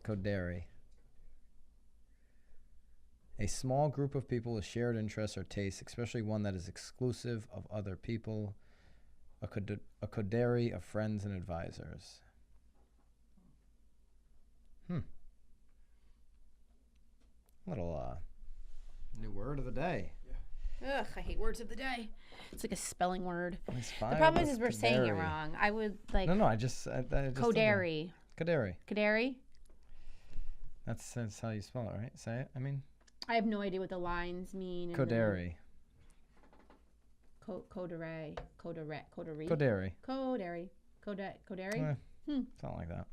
Coderri. A small group of people with shared interests or tastes, especially one that is exclusive of other people. A coterie of friends and advisors. Little new word of the day. Ugh, I hate words of the day. It's like a spelling word. The problem is we're saying it wrong. I would like. No, I just Coderri. Coderri. Coderri? That's how you spell it, right? Say it. I mean. I have no idea what the lines mean. Coderri. Coderri. Coderri. Coderri. Coderri. Coderri. Something like that.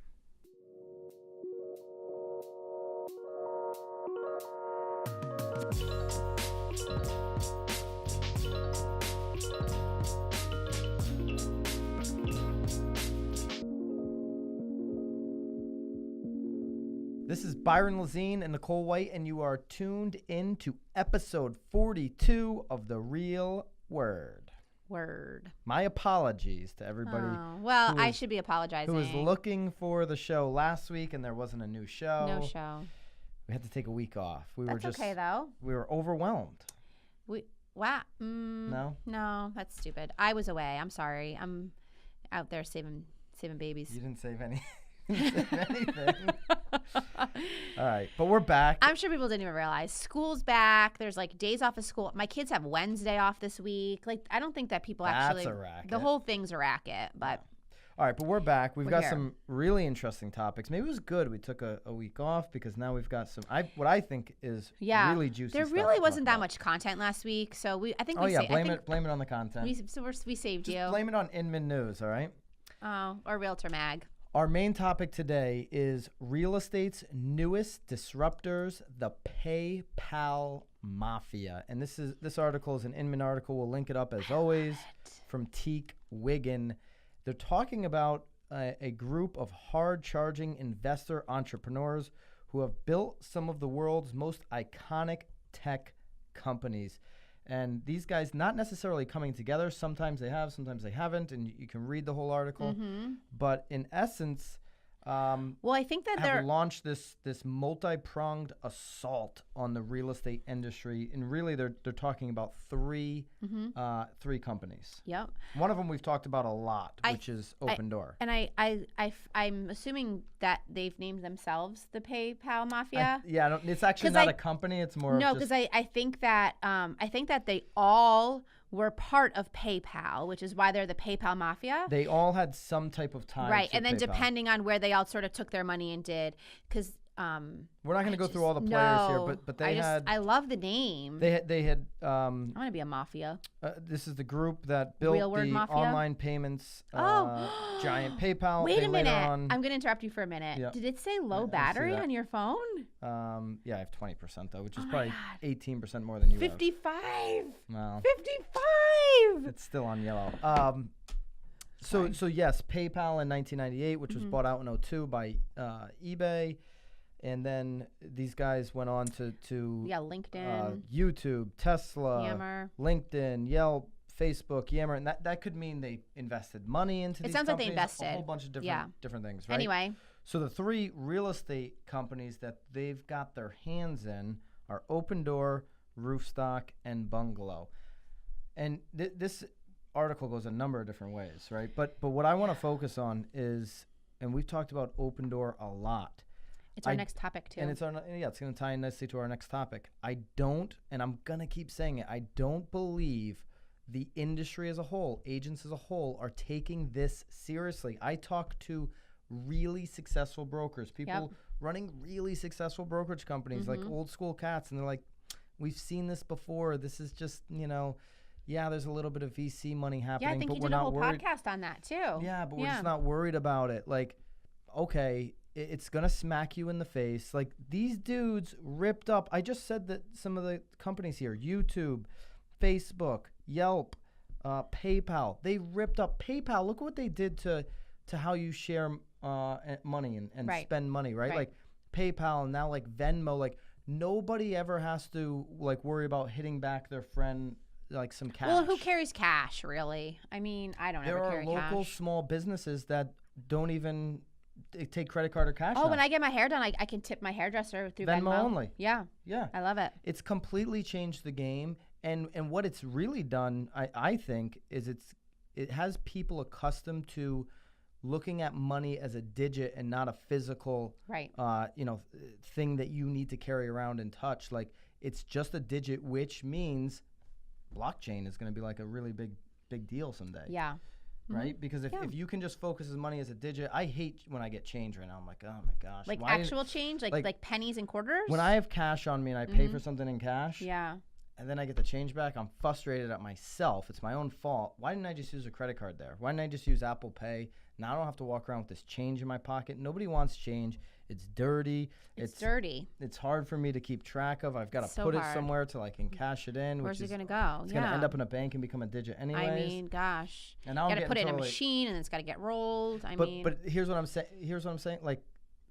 This is Byron Lazine and Nicole White, and you are tuned in to episode 42 of The Real Word. My apologies to everybody. Oh, well, I should be apologizing. Who was looking for the show last week, and there wasn't a new show. No show. We had to take a week off. That's okay, though. We were overwhelmed. Wow. No? No, that's stupid. I was away. I'm sorry. I'm out there saving babies. You didn't save any. Anything. All right, but we're back. I'm sure people didn't even realize school's back. There's like days off of school. My kids have Wednesday off this week. Like, I don't think that people That's a racket. The whole thing's a racket. But all right, but we're back. We've got here. some really interesting topics. Maybe it was good we took a week off because now we've got some. What I think is really juicy. There stuff really to wasn't talk that about. much content last week, so blame it on the content. We saved you. Blame it on Inman News, all right? Oh, or Realtor Mag. Our main topic today is real estate's newest disruptors, the PayPal Mafia. And this article is an Inman article. We'll link it up as always from Teak Wiggin. They're talking about a group of hard-charging investor entrepreneurs who have built some of the world's most iconic tech companies. And these guys not necessarily coming together. Sometimes they have, sometimes they haven't. And you can read the whole article. Mm-hmm. But in essence, I think that have launched this multi-pronged assault on the real estate industry. And really, they're talking about three companies. Yep. One of them we've talked about a lot, which is Open Door. And I'm assuming that they've named themselves the PayPal Mafia. It's actually not a company. It's more because I think that they all were part of PayPal, which is why they're the PayPal Mafia. They all had some type of tie. Right, to and then PayPal. Depending on where they all sort of took their money and did, because we're not going to go through all the players here, but they I love the name. They had. I want to be a mafia. This is the group that built the Mafia? online payments giant PayPal. Wait a minute. I'm going to interrupt you for a minute. Yeah. Did it say low battery on your phone? Yeah, I have 20% though, which is probably 18% more than you 55. have. Well, 55. it's still on yellow. So yes, PayPal in 1998, which was bought out in 2002 by eBay. And then these guys went on to LinkedIn, YouTube, Tesla, Yammer, LinkedIn, Yelp, Facebook, Yammer, and that could mean they invested money into these companies. It sounds like they invested. A whole bunch of different things, right? Anyway. So the three real estate companies that they've got their hands in are Open Door, Roofstock, and Bungalow. And this article goes a number of different ways, right? But what I want to focus on is, and we've talked about Open Door a lot. It's our next topic, too. And it's going to tie in nicely to our next topic. I don't, and I'm going to keep saying it, I don't believe the industry as a whole, agents as a whole, are taking this seriously. I talk to really successful brokers, people running really successful brokerage companies, like old school cats, and they're like, we've seen this before. This is just, there's a little bit of VC money happening. Yeah, I think but you we're did a not whole worried. podcast on that, too. Yeah, but we're just not worried about it. Like, okay, it's going to smack you in the face. Like, these dudes ripped up. I just said that some of the companies here, YouTube, Facebook, Yelp, PayPal, they ripped up PayPal. Look what they did to how you share money and spend money, right? Like PayPal and now like Venmo, like nobody ever has to like worry about hitting back their friend like some cash. Well, who carries cash, really? I mean, I don't ever carry cash. There are local small businesses that don't even take credit card or cash. Oh, now. when I get my hair done, I can tip my hairdresser through Venmo only. Yeah. Yeah. I love it. It's completely changed the game. And what it's really done, I think, is it has people accustomed to looking at money as a digit and not a physical thing that you need to carry around and touch. Like, it's just a digit, which means blockchain is going to be like a really big deal someday. Yeah. Right? Because if you can just focus as money as a digit, I hate when I get change right now. I'm like, oh my gosh. Like actual change? Like pennies and quarters? When I have cash on me and I pay for something in cash, and then I get the change back, I'm frustrated at myself. It's my own fault. Why didn't I just use a credit card there? Why didn't I just use Apple Pay? Now I don't have to walk around with this change in my pocket. Nobody wants change. It's dirty. It's dirty. It's hard for me to keep track of. I've got to put it somewhere till I can cash it in. Where's it going to go? It's going to end up in a bank and become a digit anyways. I mean, gosh. And now you got to put it in a machine, and it's got to get rolled. But here's what I'm saying. Like,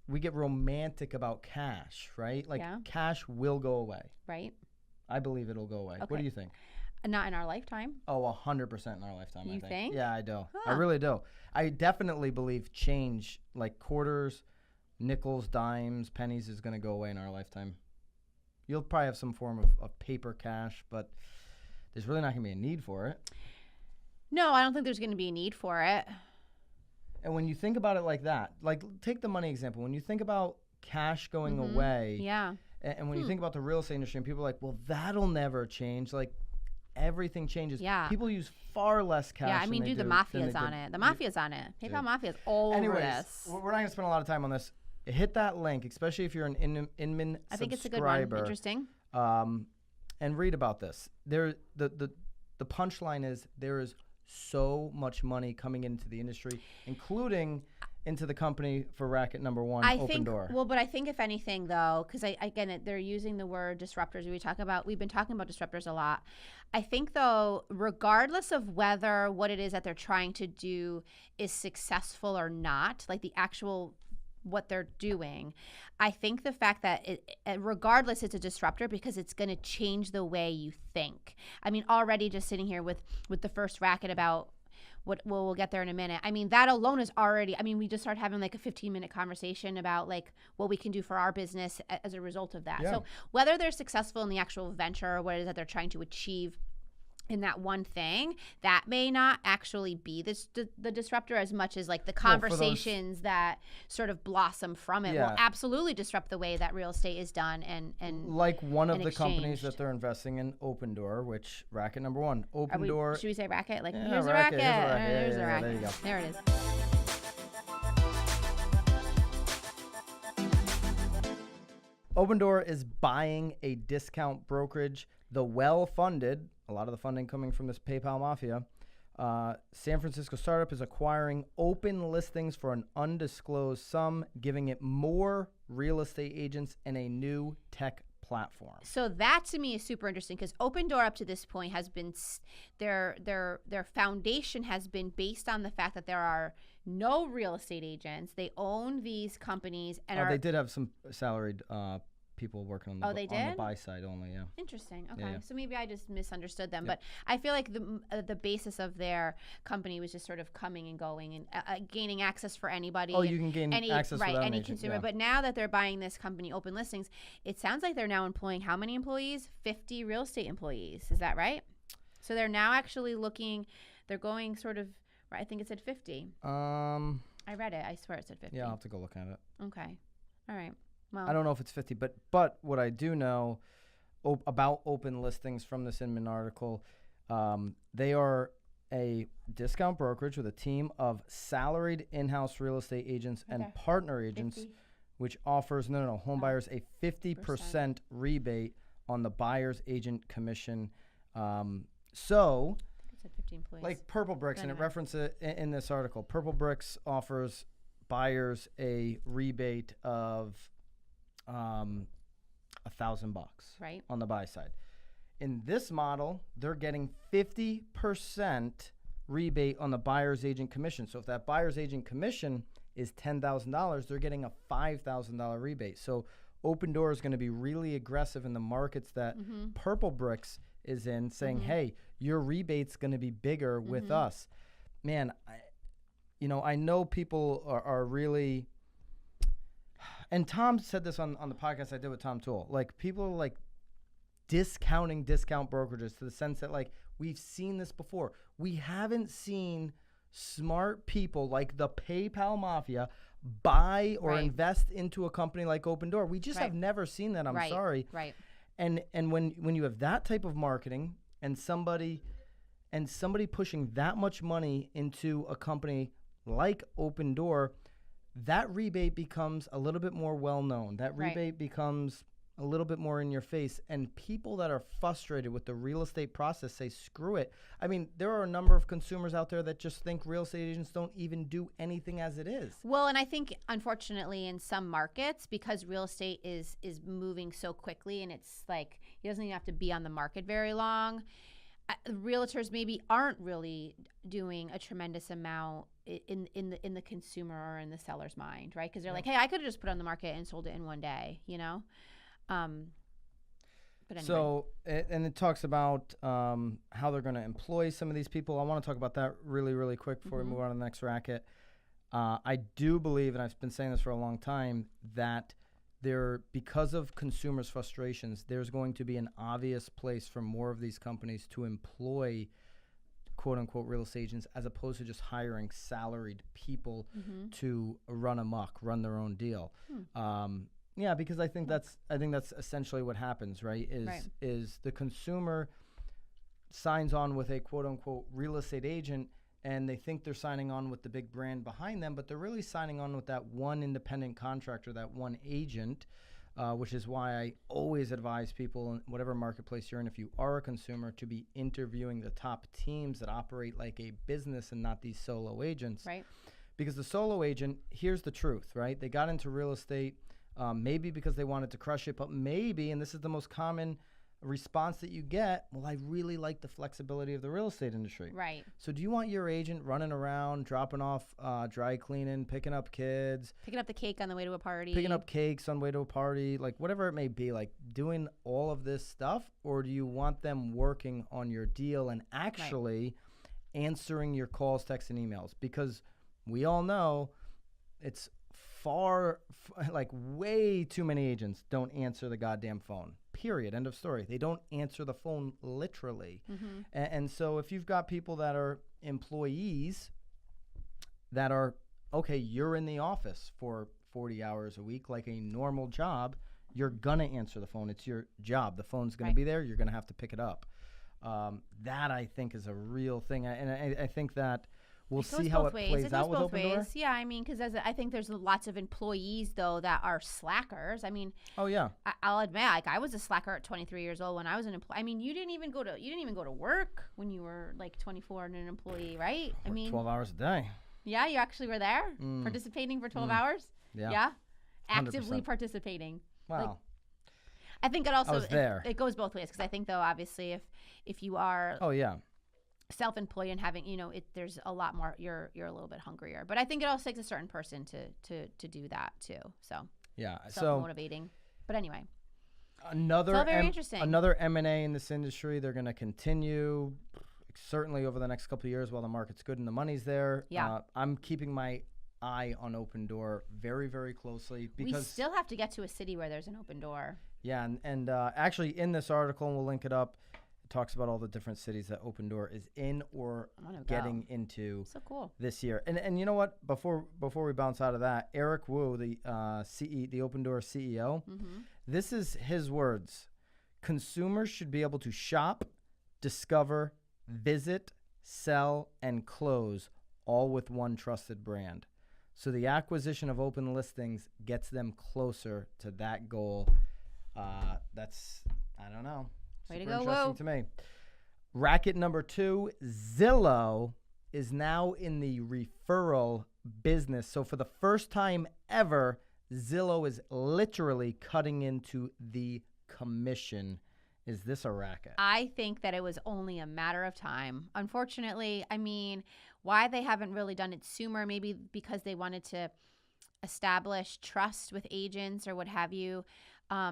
we get romantic about cash, right? Like, cash will go away. Right. I believe it'll go away. Okay. What do you think? Not in our lifetime. Oh, 100% in our lifetime, You think? Yeah, I do. Huh. I really do. I definitely believe change, like quarters, nickels, dimes, pennies, is going to go away in our lifetime. You'll probably have some form of paper cash, but there's really not going to be a need for it. No, I don't think there's going to be a need for it. And when you think about it like that, like take the money example. When you think about cash going away, and when you think about the real estate industry, and people are like, well, that'll never change. Like, everything changes. Yeah. People use far less cash. Yeah, I mean, dude, the Mafia's on it. The Mafia's on it. PayPal Mafia's all over this. We're not going to spend a lot of time on this. Hit that link, especially if you're an Inman subscriber. I think it's a good one. Interesting. And read about this. The punchline is there is so much money coming into the industry, including into the company for Racket number one, Opendoor. Well, but I think if anything, though, because they're using the word disruptors. We've been talking about disruptors a lot. I think, though, regardless of whether what it is that they're trying to do is successful or not, like the actual what they're doing, I think the fact that regardless, it's a disruptor because it's going to change the way you think. I mean, already just sitting here with the first Racket about we'll get there in a minute. I mean, that alone is already, I mean, we just started having like a 15-minute conversation about like what we can do for our business as a result of that. Yeah. So whether they're successful in the actual venture or what it is that they're trying to achieve in that one thing, that may not actually be the disruptor as much as like the conversations that sort of blossom from it will absolutely disrupt the way that real estate is done and like one of the companies that they're investing in, Opendoor, which Racket number one, Opendoor. Should we say Racket? Like here's a Racket. Here's a Racket. There you go. There it is. Opendoor is buying a discount brokerage. The well-funded, a lot of the funding coming from this PayPal Mafia, San Francisco startup is acquiring open listings for an undisclosed sum, giving it more real estate agents and a new tech platform. So that to me is super interesting because Opendoor up to this point has been their foundation has been based on the fact that there are no real estate agents. They own these companies and they did have some salaried people working on the buy side only. Yeah. Interesting. Okay. Yeah. So maybe I just misunderstood them, but I feel like the basis of their company was just sort of coming and going and gaining access for anybody. Oh, you can gain access for any consumer. Yeah. But now that they're buying this company, Open Listings, it sounds like they're now employing how many employees? 50 real estate employees. Is that right? So they're now actually looking. They're going sort of. I think it said 50. I read it. I swear it said 50. Yeah, I'll have to go look at it. Okay. All right. Well, I don't know if it's 50, but what I do know about Open Listings from this Inman article, they are a discount brokerage with a team of salaried in-house real estate agents and partner agents, 50. Which offers home buyers a 50% rebate on the buyer's agent commission. So, like Purple Bricks, and it references it in this article. Purple Bricks offers buyers a rebate of $1,000 on the buy side. In this model, they're getting 50% rebate on the buyer's agent commission. So if that buyer's agent commission is $10,000, they're getting a $5,000 rebate. So Opendoor is going to be really aggressive in the markets that Purple Bricks is in, saying, hey, your rebate's going to be bigger with us. Man, I know people are really And Tom said this on the podcast I did with Tom Toole. Like, people are like discounting discount brokerages to the sense that, like, we've seen this before. We haven't seen smart people like the PayPal Mafia buy or invest into a company like Open Door. We just have never seen that. I'm sorry. Right. And when you have that type of marketing and somebody pushing that much money into a company like Open Door, that rebate becomes a little bit more well known. That rebate becomes a little bit more in your face, and people that are frustrated with the real estate process say, screw it. I mean, there are a number of consumers out there that just think real estate agents don't even do anything as it is. Well, and I think, unfortunately, in some markets, because real estate is moving so quickly, and it's like, it doesn't even have to be on the market very long, realtors maybe aren't really doing a tremendous amount in the consumer or in the seller's mind, right? Because they're like, hey, I could have just put it on the market and sold it in one day, you know? But anyway. So, and it talks about how they're going to employ some of these people. I want to talk about that really, really quick before we move on to the next racket. I do believe, and I've been saying this for a long time, that because of consumers' frustrations, there's going to be an obvious place for more of these companies to employ quote-unquote real estate agents as opposed to just hiring salaried people to run amok, run their own deal. Yeah, because I think that's essentially what happens, right? Is the consumer signs on with a quote unquote real estate agent, and they think they're signing on with the big brand behind them, but they're really signing on with that one independent contractor, that one agent, which is why I always advise people in whatever marketplace you're in, if you are a consumer, to be interviewing the top teams that operate like a business and not these solo agents. Right. Because the solo agent, here's the truth, right? They got into real estate maybe because they wanted to crush it, but maybe, and this is the most common response that you get, well, I really like the flexibility of the real estate industry. Right. So do you want your agent running around, dropping off dry cleaning, picking up kids, picking up the cake on the way to a party, picking up cakes on the way to a party, like whatever it may be, like doing all of this stuff? Or do you want them working on your deal and actually answering your calls, texts, and emails? Because we all know it's way too many agents don't answer the goddamn phone. Period. End of story. They don't answer the phone literally. And so if you've got people that are employees that are, okay, you're in the office for 40 hours a week like a normal job, you're going to answer the phone. It's your job. The phone's going to be there. You're going to have to pick it up. That, I think, is a real thing. And I think that we'll see how it plays out with Open Door. Yeah, I mean, because I think there's lots of employees, though, that are slackers. I mean, oh yeah, I'll admit, like, I was a slacker at 23 years old when I was an employee. I mean, you didn't even go to work when you were like 24 and an employee, right? I mean, 12 hours a day. Yeah, you actually were there participating for 12 hours. Yeah, actively 100%. participating. Wow. Like, I think it also I was there. It goes both ways, because I think, though, obviously, if you are self-employed and having, there's a lot more, you're a little bit hungrier. But I think it also takes a certain person to do that too. So yeah, self-motivating. But anyway, very interesting. Another M&A in this industry. They're going to continue certainly over the next couple of years while the market's good and the money's there. Yeah, I'm keeping my eye on Open Door very, very closely, because we still have to get to a city where there's an Open Door. Yeah, and actually in this article, and we'll link it up, it talks about all the different cities that Open Door is in or getting into this year. And you know what? Before we bounce out of that, Eric Wu, the Open Door CEO, this is his words: consumers should be able to shop, discover, visit, sell, and close all with one trusted brand. So the acquisition of open listings gets them closer to that goal. That's, I don't know. Way to Super go, interesting Woo. to me. Racket number 2, Zillow is now in the referral business. So for the first time ever, Zillow is literally cutting into the commission. Is this a racket? I think that it was only a matter of time. Unfortunately, I mean, why they haven't really done it sooner, maybe because they wanted to establish trust with agents or what have you. Are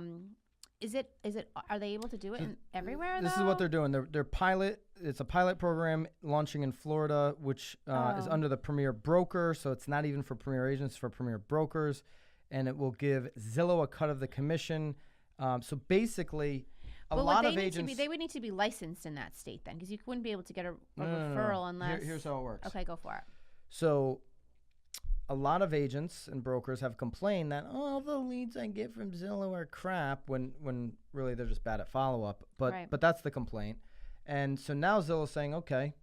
they able to do it everywhere, This is what they're doing. It's a pilot program launching in Florida, which is under the Premier Broker. So it's not even for Premier agents, it's for Premier Brokers. and it will give Zillow a cut of the commission. So basically, a But lot would of they agents. they would need to be licensed in that state then, because you wouldn't be able to get a referral unless. Here's how it works. Okay, go for it. So a lot of agents and brokers have complained that the leads I get from Zillow are crap when really they're just bad at follow-up. But that's the complaint. And so now Zillow's saying, okay,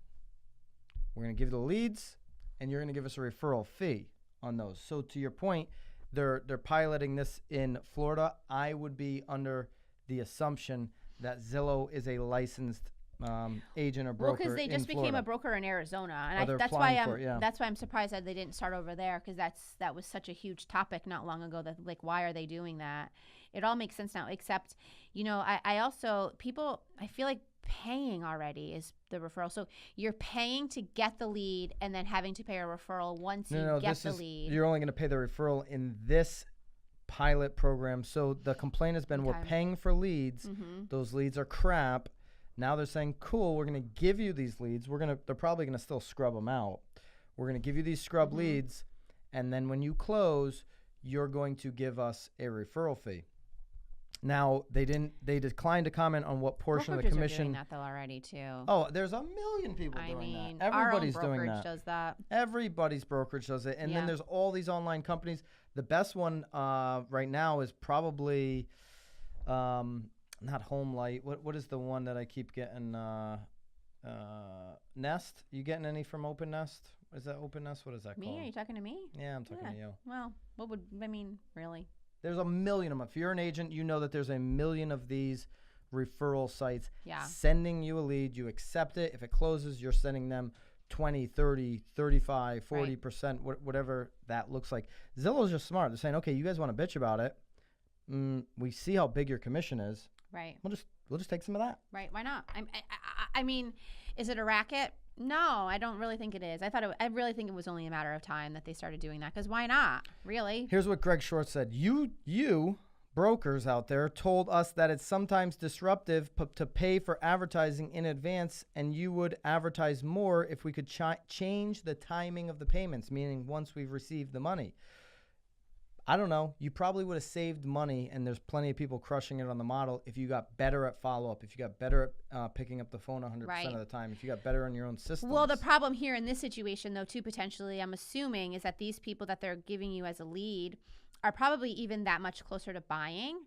we're going to give you the leads and you're going to give us a referral fee on those. So to your point, they're piloting this in Florida. I would be under the assumption that Zillow is a licensed agent or broker. Well, because they just became a broker in Arizona, and that's why I'm surprised that they didn't start over there, because that was such a huge topic not long ago. That like, why are they doing that? It all makes sense now, except I also I feel like paying already is the referral. So you're paying to get the lead and then having to pay a referral once you get the lead. You're only going to pay the referral in this pilot program. So the complaint has been we're paying for leads. Mm-hmm. Those leads are crap. Now they're saying, cool, we're going to give you these leads. They're probably going to still scrub them out. We're going to give you these scrub leads. And then when you close, you're going to give us a referral fee. Now, they declined to comment on what portion of the commission. Are doing that though already too. Oh, there's a million people doing that. Everybody's our own doing brokerage that. Does that. Everybody's brokerage does it. And then there's all these online companies. The best one right now is probably not Home Light. What is the one that I keep getting? Nest. You getting any from Open Nest? Is that Open Nest? What is that called? Me? Are you talking to me? Yeah, I'm talking to you. Well, really? There's a million of them. If you're an agent, you know that there's a million of these referral sites sending you a lead. You accept it. If it closes, you're sending them 20, 30, 35, 40%, whatever that looks like. Zillow's just smart. They're saying, okay, you guys want to bitch about it. We see how big your commission is. Right. We'll just take some of that. Right. Why not? I mean, is it a racket? No, I don't really think it is. I really think it was only a matter of time that they started doing that, because why not? Really? Here's what Greg Short said. You brokers out there told us that it's sometimes disruptive to pay for advertising in advance, and you would advertise more if we could change the timing of the payments, meaning once we've received the money. I don't know. You probably would have saved money, and there's plenty of people crushing it on the model if you got better at follow-up, if you got better at picking up the phone 100% of the time, if you got better on your own systems. Well, the problem here in this situation, though, too, potentially, I'm assuming, is that these people that they're giving you as a lead are probably even that much closer to buying,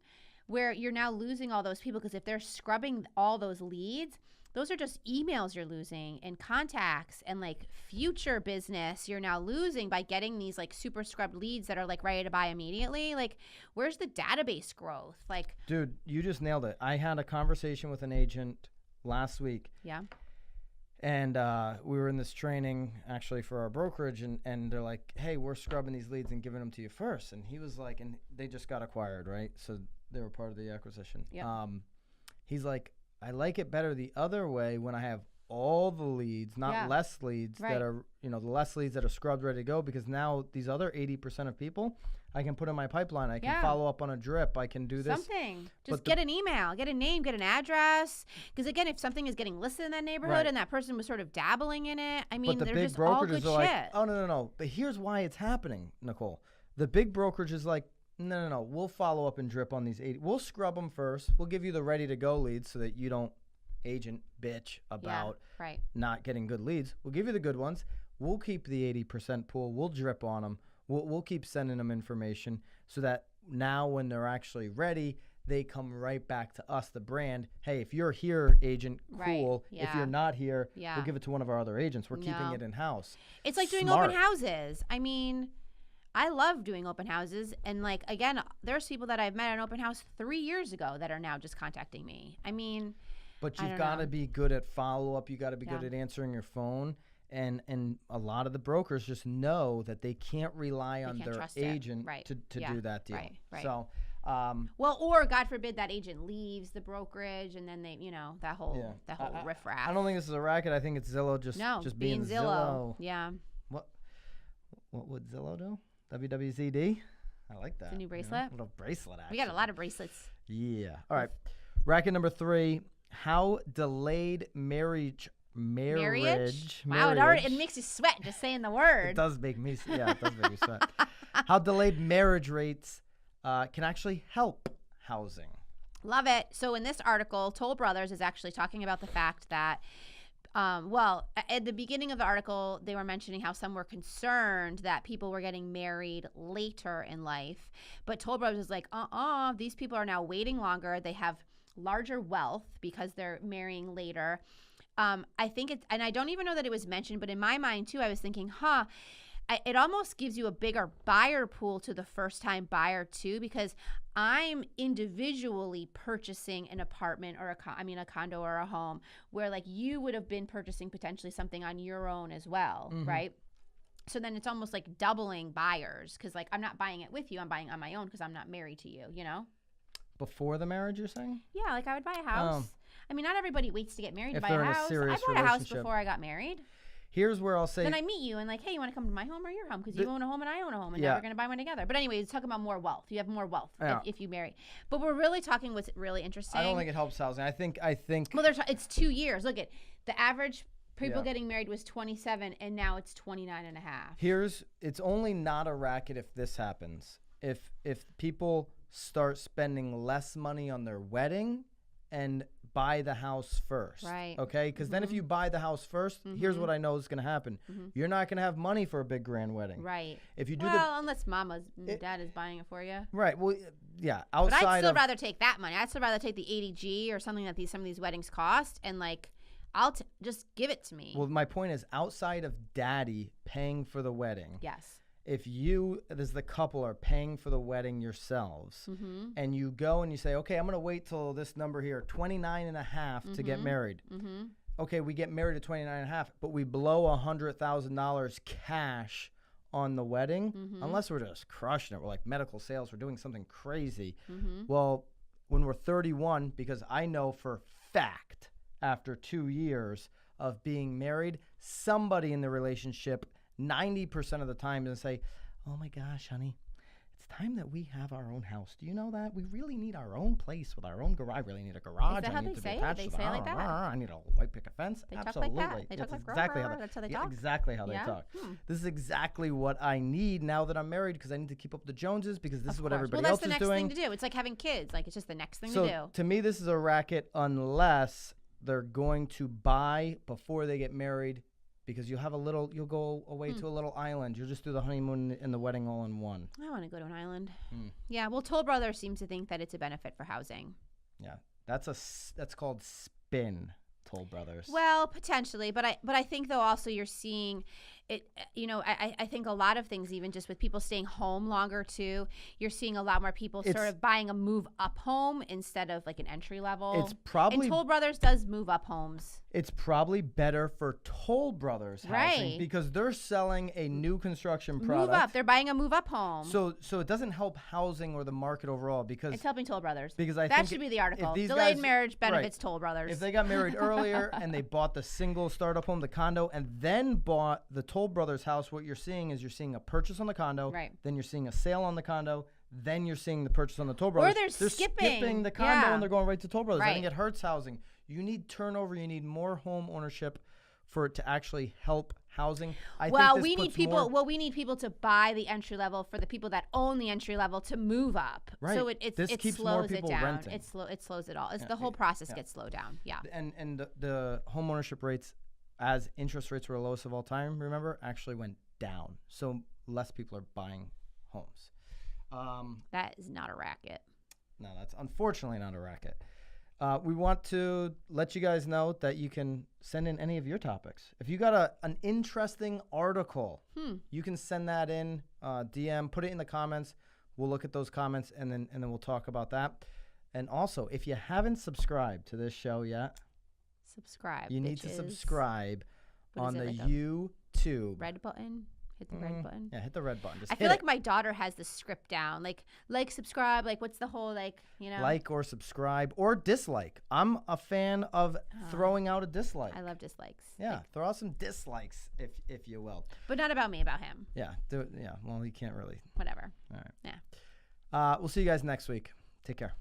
where you're now losing all those people, because if they're scrubbing all those leads, those are just emails you're losing and contacts and like future business you're now losing by getting these like super scrubbed leads that are like ready to buy immediately. Like, where's the database growth? Like, dude, you just nailed it. I had a conversation with an agent last week. Yeah. And we were in this training actually for our brokerage, and they're like, hey, we're scrubbing these leads and giving them to you first. And he was like, and they just got acquired, right? So they were part of the acquisition. Yeah. He's like, I like it better the other way when I have all the leads, not less leads that are, the less leads that are scrubbed, ready to go, because now these other 80% of people I can put in my pipeline. I can follow up on a drip. I can do this. Something. Just get an email, get a name, get an address. Because again, if something is getting listed in that neighborhood and that person was sort of dabbling in it, I mean, they're just all good shit. Like, oh, no. But here's why it's happening, Nicole. The big brokerage is like, no. We'll follow up and drip on these 80. We'll scrub them first. We'll give you the ready-to-go leads so that you don't agent bitch about not getting good leads. We'll give you the good ones. We'll keep the 80% pool. We'll drip on them. We'll keep sending them information so that now when they're actually ready, they come right back to us, the brand. Hey, if you're here, agent, cool. If you're not here, we'll give it to one of our other agents. We're keeping it in-house. It's like doing open houses. I mean, I love doing open houses. And like, again, there's people that I've met at an open house 3 years ago that are now just contacting me. I mean, but you've got to be good at follow-up. You got to be good at answering your phone. And a lot of the brokers just know that they can't rely on their agent to do that deal. Right. So, well, or God forbid that agent leaves the brokerage, and then they, that whole riffraff. I don't think this is a racket. I think it's Zillow just being Zillow. Yeah. What would Zillow do? WWZD? I like that. It's a new bracelet. Little bracelet. Actually. We got a lot of bracelets. Yeah. All right. Racket number 3. How delayed marriage. Wow, it makes you sweat just saying the word. It does make me sweat. How delayed marriage rates can actually help housing. Love it. So in this article, Toll Brothers is actually talking about the fact that, at the beginning of the article, they were mentioning how some were concerned that people were getting married later in life. But Toll Brothers is like, these people are now waiting longer. They have larger wealth because they're marrying later. I think it's, and I don't even know that it was mentioned, but in my mind too, I was thinking, it almost gives you a bigger buyer pool to the first-time buyer too, because I'm individually purchasing an apartment or a condo or a home, where like you would have been purchasing potentially something on your own as well, right? So then it's almost like doubling buyers, because like I'm not buying it with you, I'm buying on my own because I'm not married to you, you know? Before the marriage, you're saying? Yeah, like I would buy a house. I mean, not everybody waits to get married to buy a house. I bought a house before I got married. Here's where I'll say. Then I meet you and like, hey, you want to come to my home or your home? Because you own a home and I own a home, and now we're going to buy one together. But anyway, it's talking about more wealth. You have more wealth if you marry. But we're really talking what's really interesting. I don't think it helps housing. I think. Well, it's 2 years. Look at the average people getting married was 27, and now it's 29 and a half. It's only not a racket if this happens. If people start spending less money on their wedding and buy the house first. Right. Okay? Because then if you buy the house first, here's what I know is going to happen. You're not going to have money for a big grand wedding. Right. If you do unless dad is buying it for you. Right. Well, yeah. But I'd still rather take that money. I'd still rather take the 80G or something that some of these weddings cost, and like I'll just give it to me. Well, my point is, outside of daddy paying for the wedding. Yes. If you, as the couple, are paying for the wedding yourselves, and you go and you say, okay, I'm going to wait till this number here, 29 and a half to get married. Okay, we get married at 29 and a half, but we blow $100,000 cash on the wedding, unless we're just crushing it. We're like medical sales. We're doing something crazy. Well, when we're 31, because I know for fact, after 2 years of being married, somebody in the relationship 90% of the time and say, oh my gosh, honey, it's time that we have our own house. Do you know that? We really need our own place with our own garage. I really need a garage. Is that how they say it? They say it like that? I need a white picket fence. They Absolutely. talk like that? They talk like exactly that's how they talk? Exactly how they talk. This is exactly what I need now that I'm married, because I need to keep up the Joneses, because this is what everybody else is doing. Well, that's the next thing to do. It's like having kids. Like, it's just the next thing to do. To me, this is a racket unless they're going to buy before they get married, because you'll go away to a little island. You'll just do the honeymoon and the wedding all in one. I want to go to an island. Yeah, well, Toll Brothers seems to think that it's a benefit for housing. Yeah, that's called spin, Toll Brothers. Well, potentially, but I think though also you're seeing it. You know, I think a lot of things, even just with people staying home longer too, you're seeing a lot more people sort of buying a move up home instead of like an entry level. It's probably, and Toll Brothers does move up homes. It's probably better for Toll Brothers housing, because they're selling a new construction product. Move up. They're buying a move up home. So it doesn't help housing or the market overall, because it's helping Toll Brothers. Because that should be the article. Delayed marriage benefits Toll Brothers. If they got married earlier and they bought the single startup home, the condo, and then bought the Toll Brothers house, what you're seeing is you're seeing a purchase on the condo, then you're seeing a sale on the condo, then you're seeing the purchase on the Toll Brothers. Or they're skipping the condo and they're going right to Toll Brothers. I think it hurts housing. You need turnover. You need more home ownership for it to actually help housing. We need people to buy the entry level for the people that own the entry level to move up. Right. So it slows it down. Renting. It slows it all. The whole process gets slowed down. Yeah. And the home ownership rates, as interest rates were the lowest of all time, remember, actually went down. So less people are buying homes. That is not a racket. No, that's unfortunately not a racket. We want to let you guys know that you can send in any of your topics. If you got an interesting article, you can send that in, DM, put it in the comments. We'll look at those comments and then we'll talk about that. And also, if you haven't subscribed to this show yet, subscribe. You need to subscribe on the YouTube. Red button. Hit the red button. Yeah, hit the red button. I feel like my daughter has the script down. Like, subscribe. Like, what's the whole, Like or subscribe or dislike. I'm a fan of throwing out a dislike. I love dislikes. Yeah, throw out some dislikes, if you will. But not about me, about him. Yeah, well, he can't really. Whatever. All right. Yeah. We'll see you guys next week. Take care.